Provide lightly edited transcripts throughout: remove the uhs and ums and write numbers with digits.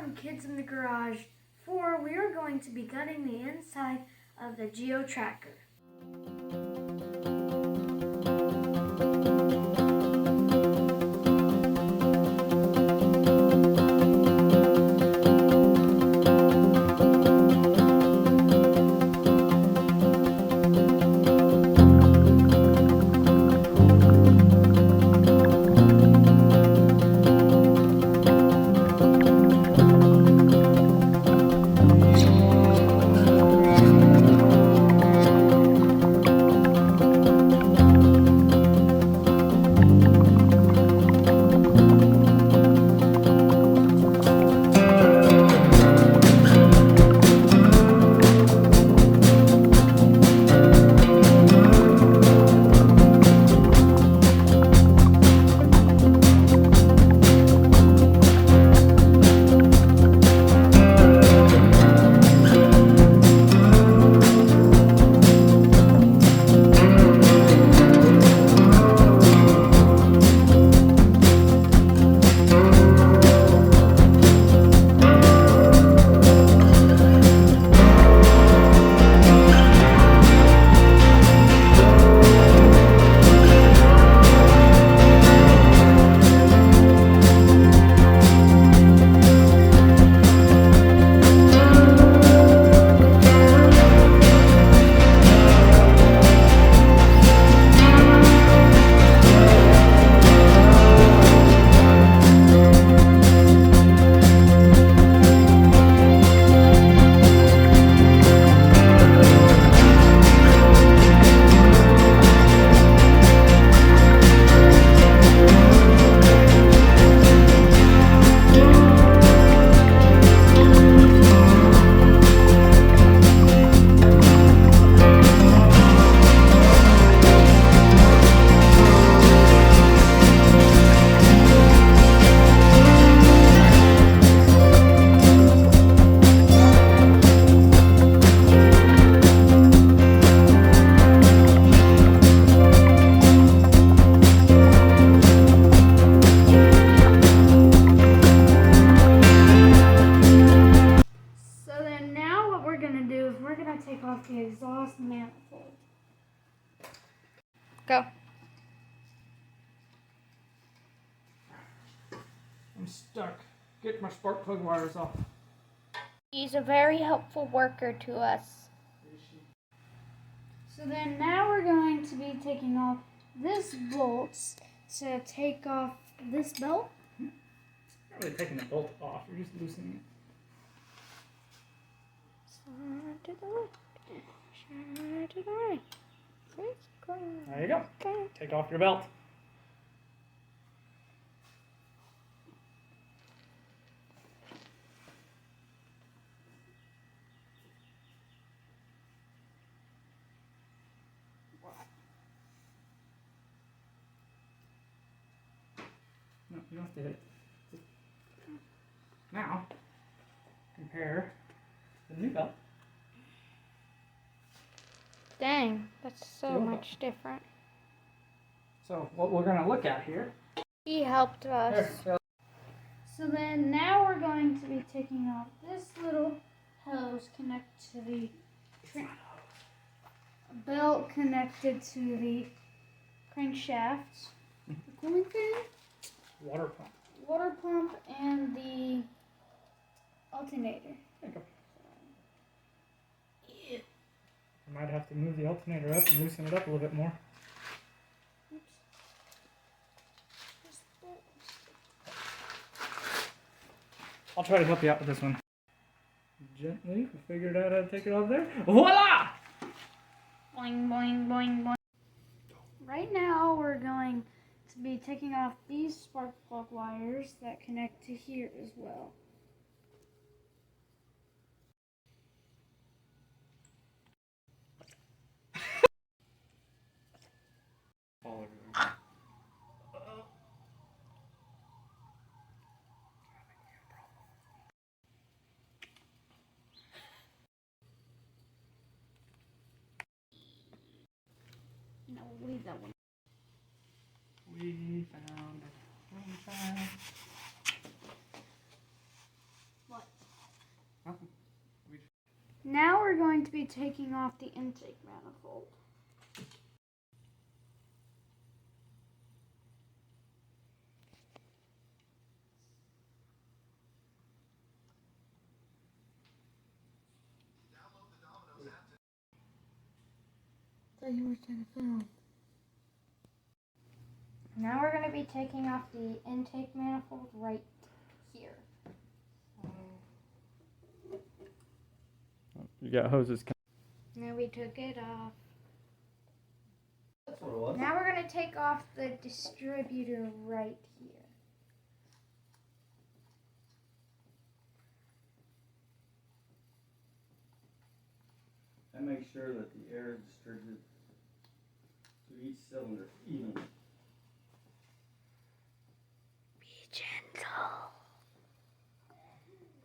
on Kids in the Garage 4, we are going to be gutting the inside of the Geo Tracker. We're going to take off the exhaust manifold. Go. I'm stuck. Get my spark plug wires off. He's a very helpful worker to us. So then now we're going to be taking off this bolt to take off this belt. You're not really taking the bolt off, you're just loosening it. Side to the left, side to the right. There you go. Okay. Take off your belt. No, you don't have to hit it. Now, compare the new belt. Dang, that's so much different. So what we're going to look at here. He helped us. There. So then now we're going to be taking off this little hose connected to the belt connected to the crankshaft, the cooling fan, Water pump. and the alternator. There you go. I might have to move the alternator up and loosen it up a little bit more. I'll try to help you out with this one. Gently, we figured out how to take it off there. Voila! Boing, boing, boing, boing. Right now we're going to be taking off these spark plug wires that connect to here as well. No, we'll leave that one. We found a wind chime. What? we're going to be taking off the intake manifold. Now we're going to be taking off the intake manifold right here. You got hoses. Now we took it off. That's what it was. Now we're going to take off the distributor right here. And make sure that the air is distributed to each cylinder evenly. Be gentle.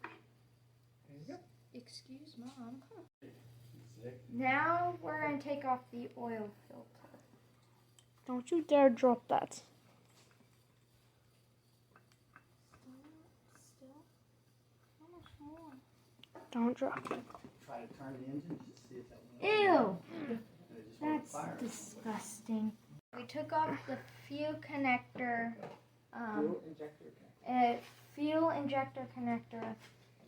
There you go. Excuse Mom. Sick. Now we're going to take off the oil filter. Don't you dare drop that. Still? How much more? Don't drop it. Try to turn the engine just to see if that Ew! won't That's fire. disgusting. We took off the fuel connector, fuel injector connector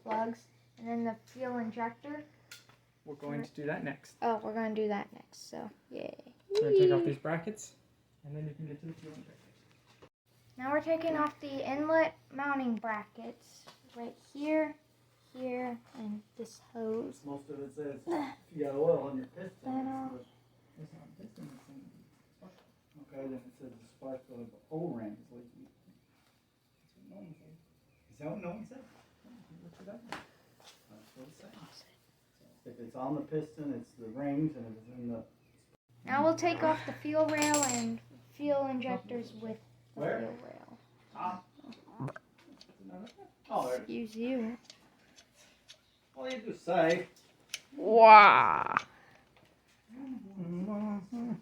plugs, and then the fuel injector. We're going to do that next. Oh, we're going to do that next, so yay. We're going to take off these brackets, and then you can get to the fuel injector. Now we're taking off the inlet mounting brackets right here, here, and this hose. Most of it says if you got oil on your piston. It's not piston, it's in the spark. Okay, then it says the spark plug O-ring is leaking. That's what no one said. Is that what no one said? Look it up. That's what it says. If it's on the piston, it's the rings, and if it's in the... Now we'll take off the fuel rail and fuel injectors with the Where? fuel rail. Oh, there. Excuse you. All you do is say. Wow. Mm-hmm.